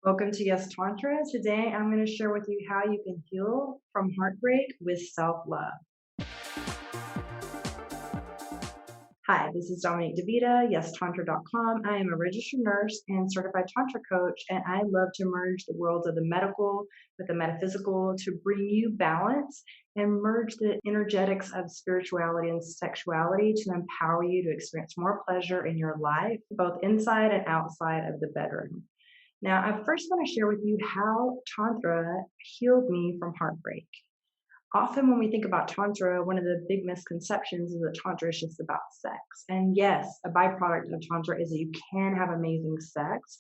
Welcome to Yes Tantra. Today I'm going to share with you how you can heal from heartbreak with self-love. Hi, this is Dominique YesTantra.com. I am a registered nurse and certified Tantra coach, and I love to merge the worlds of the medical with the metaphysical to bring you balance and merge the energetics of spirituality and sexuality to empower you to experience more pleasure in your life, both inside and outside of the bedroom. Now, I first want to share with you how Tantra healed me from heartbreak. Often, when we think about Tantra, one of the big misconceptions is that Tantra is just about sex. And yes, a byproduct of Tantra is that you can have amazing sex,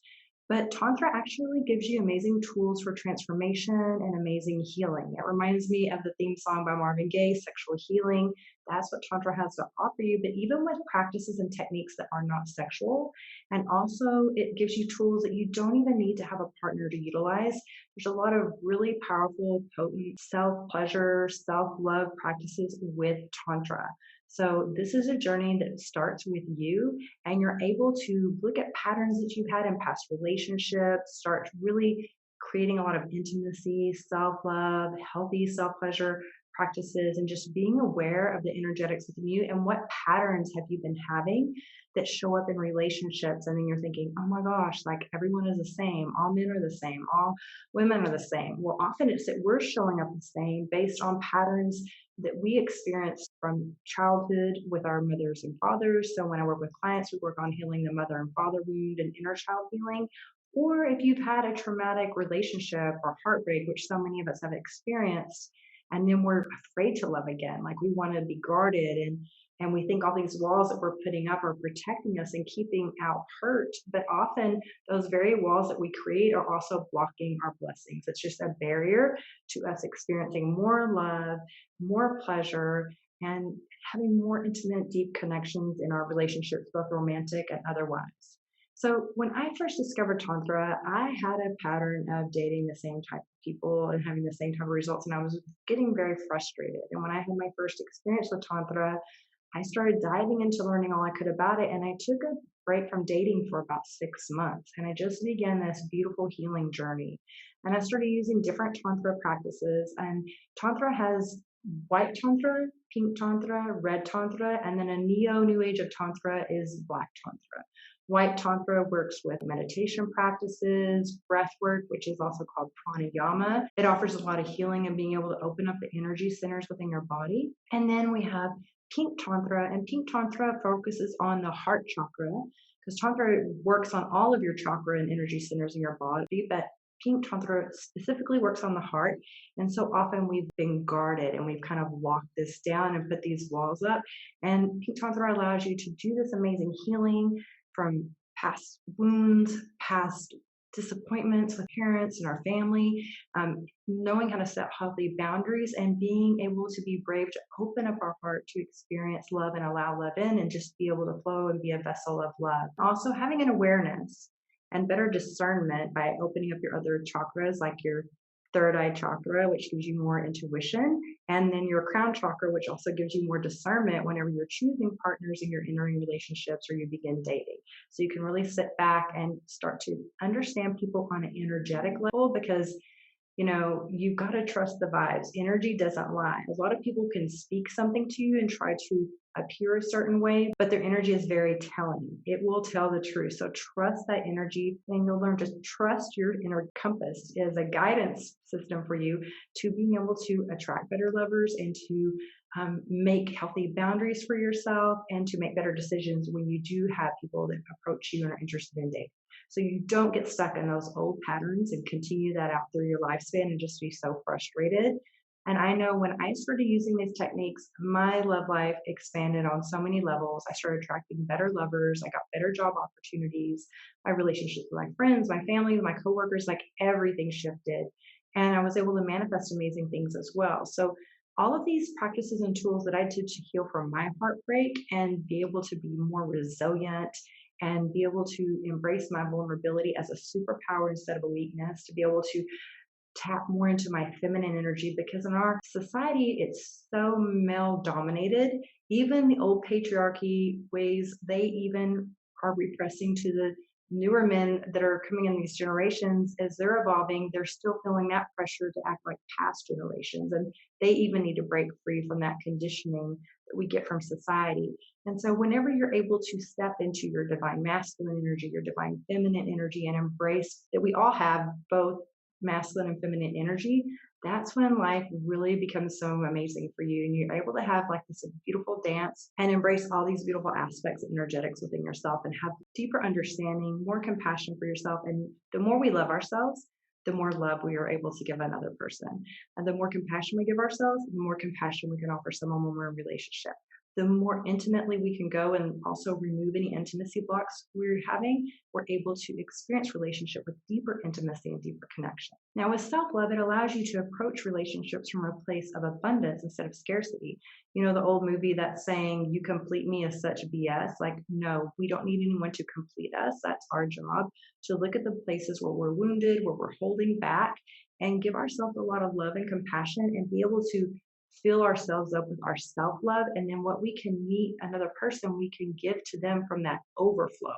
but Tantra actually gives you amazing tools for transformation and amazing healing. It reminds me of the theme song by Marvin Gaye, Sexual Healing. That's what Tantra has to offer you, but even with practices and techniques that are not sexual. And also, it gives you tools that you don't even need to have a partner to utilize. There's a lot of really powerful, potent self-pleasure, self-love practices with Tantra. So this is a journey that starts with you, and you're able to look at patterns that you've had in past relationships, start really creating a lot of intimacy, self-love, healthy self-pleasure practices, and just being aware of the energetics within you and what patterns have you been having that show up in relationships. And then you're thinking, oh my gosh, like everyone is the same, all men are the same, all women are the same. Well, often it's that we're showing up the same based on patterns that we experience from childhood with our mothers and fathers. So when I work with clients, we work on healing the mother and father wound and inner child healing. Or if you've had a traumatic relationship or heartbreak, which so many of us have experienced, and then we're afraid to love again, like we want to be guarded, and we think all these walls that we're putting up are protecting us and keeping out hurt. But often those very walls that we create are also blocking our blessings. It's just a barrier to us experiencing more love, more pleasure, and having more intimate, deep connections in our relationships, both romantic and otherwise. So when I first discovered Tantra, I had a pattern of dating the same type of people and having the same type of results, and I was getting very frustrated. And when I had my first experience with Tantra, I started diving into learning all I could about it, and I took a break from dating for about 6 months, and I just began this beautiful healing journey. And I started using different Tantra practices, and Tantra has white Tantra, pink Tantra, red Tantra, and then a neo new age of Tantra is black Tantra. White Tantra works with meditation practices, breath work, which is also called pranayama. It offers a lot of healing and being able to open up the energy centers within your body. And then we have Pink Tantra, and Pink Tantra focuses on the heart chakra because Tantra works on all of your chakra and energy centers in your body, but Pink Tantra specifically works on the heart. And so often we've been guarded and we've kind of locked this down and put these walls up. And Pink Tantra allows you to do this amazing healing from past wounds, past disappointments with parents and our family, knowing how to set healthy boundaries and being able to be brave to open up our heart to experience love and allow love in and just be able to flow and be a vessel of love. Also having an awareness and better discernment by opening up your other chakras, like your third eye chakra, which gives you more intuition, and then your crown chakra, which also gives you more discernment whenever you're choosing partners and you're entering relationships or you begin dating. So you can really sit back and start to understand people on an energetic level, because you've got to trust the vibes. Energy doesn't lie. A lot of people can speak something to you and try to appear a certain way, but their energy is very telling. It will tell the truth. So trust that energy, and you'll learn to trust your inner compass as a guidance system for you to being able to attract better lovers and to make healthy boundaries for yourself and to make better decisions when you do have people that approach you and are interested in dating. So you don't get stuck in those old patterns and continue that out through your lifespan and just be so frustrated. And I know when I started using these techniques, my love life expanded on so many levels. I started attracting better lovers. I got better job opportunities. My relationships with my friends, my family, my coworkers, like everything shifted. And I was able to manifest amazing things as well. So all of these practices and tools that I did to heal from my heartbreak and be able to be more resilient and be able to embrace my vulnerability as a superpower instead of a weakness, to be able to tap more into my feminine energy, because in our society, it's so male dominated. Even the old patriarchy ways, they even are repressing to the newer men that are coming in these generations, as they're evolving, they're still feeling that pressure to act like past generations. And they even need to break free from that conditioning that we get from society. And so, whenever you're able to step into your divine masculine energy, your divine feminine energy, and embrace that we all have both masculine and feminine energy, that's when life really becomes so amazing for you. And you're able to have like this beautiful dance and embrace all these beautiful aspects and energetics within yourself and have deeper understanding, more compassion for yourself. And the more we love ourselves, the more love we are able to give another person. And the more compassion we give ourselves, the more compassion we can offer someone when we're in a relationship. The more intimately we can go and also remove any intimacy blocks we're having, we're able to experience relationship with deeper intimacy and deeper connection. Now, with self-love, it allows you to approach relationships from a place of abundance instead of scarcity. You know, the old movie that's saying, "You complete me" is such BS. Like, no, we don't need anyone to complete us. That's our job, to look at the places where we're wounded, where we're holding back, and give ourselves a lot of love and compassion and be able to fill ourselves up with our self-love. And then what we can meet another person, we can give to them from that overflow.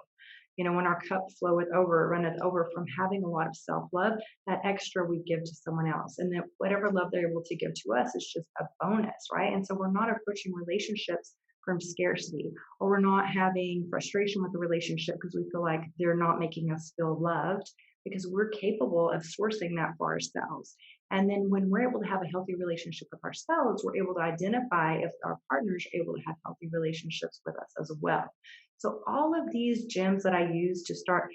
You know, when our cup runneth over from having a lot of self-love, that extra we give to someone else. And then whatever love they're able to give to us is just a bonus, right? And so we're not approaching relationships from scarcity, or we're not having frustration with the relationship because we feel like they're not making us feel loved, because we're capable of sourcing that for ourselves. And then when we're able to have a healthy relationship with ourselves, we're able to identify if our partners are able to have healthy relationships with us as well. So all of these gems that I use to start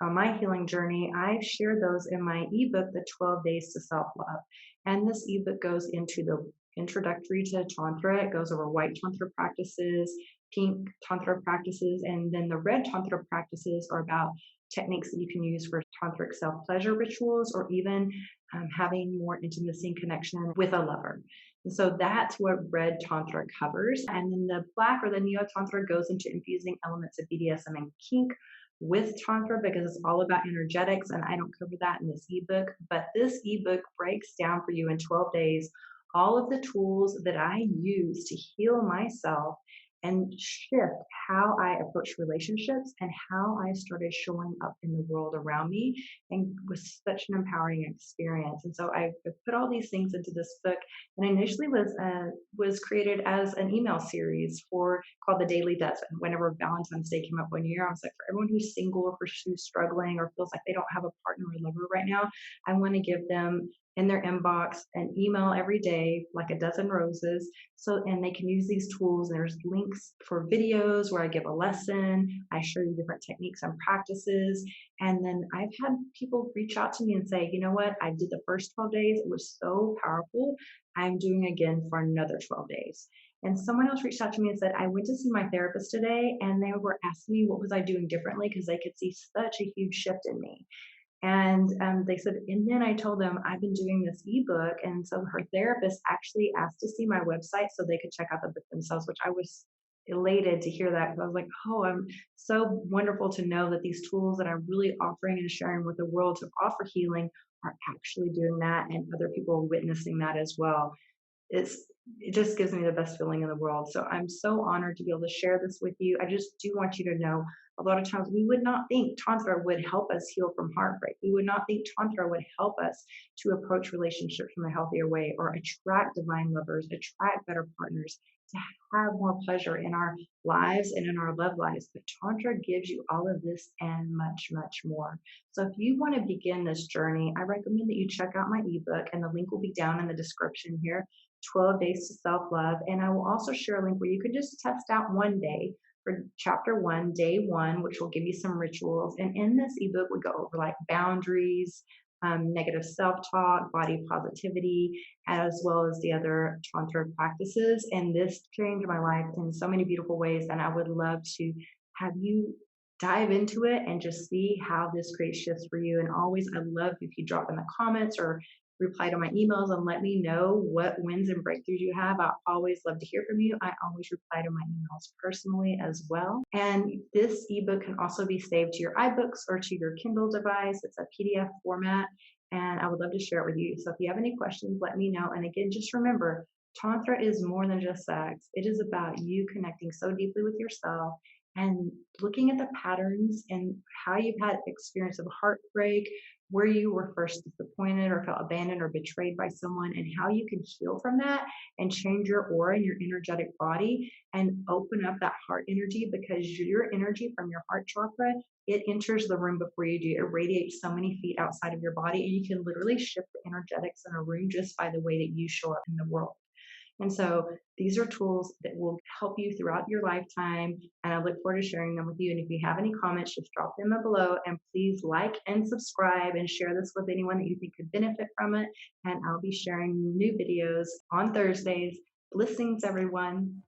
on my healing journey, I've shared those in my ebook, The 12 Days to Self-Love. And this ebook goes into the introductory to Tantra. It goes over white Tantra practices, pink Tantra practices, and then the red Tantra practices are about techniques that you can use for tantric self-pleasure rituals, or even having more intimacy and connection with a lover. And so that's what red Tantra covers. And then the black or the Neo Tantra goes into infusing elements of BDSM and kink with Tantra, because it's all about energetics. And I don't cover that in this ebook, but this ebook breaks down for you in 12 days all of the tools that I use to heal myself and shift how I approach relationships and how I started showing up in the world around me, and was such an empowering experience. And so I put all these things into this book, and initially was created as an email series for called The Daily Dozen. Whenever Valentine's Day came up one year, I was like, for everyone who's single or who's struggling or feels like they don't have a partner or lover right now, I want to give them in their inbox an email every day, like a dozen roses. So, and they can use these tools. There's links for videos where I give a lesson. I show you different techniques and practices. And then I've had people reach out to me and say, you know what? I did the first 12 days. It was so powerful. I'm doing again for another 12 days. And someone else reached out to me and said, I went to see my therapist today, and they were asking me what was I doing differently, because they could see such a huge shift in me. And they said, and then I told them I've been doing this ebook. And so her therapist actually asked to see my website so they could check out the book themselves, which I was elated to hear that. I was like, oh, I'm so wonderful to know that these tools that I'm really offering and sharing with the world to offer healing are actually doing that, and other people are witnessing that as well. It just gives me the best feeling in the world. So I'm so honored to be able to share this with you. I just do want you to know, a lot of times we would not think Tantra would help us heal from heartbreak. We would not think Tantra would help us to approach relationships from a healthier way, or attract divine lovers, attract better partners, to have more pleasure in our lives and in our love lives. But Tantra gives you all of this and much, much more. So if you want to begin this journey, I recommend that you check out my ebook, and the link will be down in the description here, 12 Days to Self-Love. And I will also share a link where you can just test out one day for chapter 1, day 1, which will give you some rituals. And in this ebook, we go over like boundaries, negative self-talk, body positivity, as well as the other Tantra practices. And this changed my life in so many beautiful ways. And I would love to have you dive into it and just see how this creates shifts for you. And always, I love if you drop in the comments or reply to my emails and let me know what wins and breakthroughs you have. I always love to hear from you. I always reply to my emails personally as well. And this ebook can also be saved to your iBooks or to your Kindle device. It's a PDF format, and I would love to share it with you. So if you have any questions, let me know. And again, just remember, Tantra is more than just sex. It is about you connecting so deeply with yourself and looking at the patterns and how you've had experience of heartbreak, where you were first disappointed or felt abandoned or betrayed by someone, and how you can heal from that and change your aura and your energetic body and open up that heart energy, because your energy from your heart chakra, it enters the room before you do. It radiates so many feet outside of your body, and you can literally shift the energetics in a room just by the way that you show up in the world. And so these are tools that will help you throughout your lifetime. And I look forward to sharing them with you. And if you have any comments, just drop them below. And please like and subscribe and share this with anyone that you think could benefit from it. And I'll be sharing new videos on Thursdays. Blessings, everyone.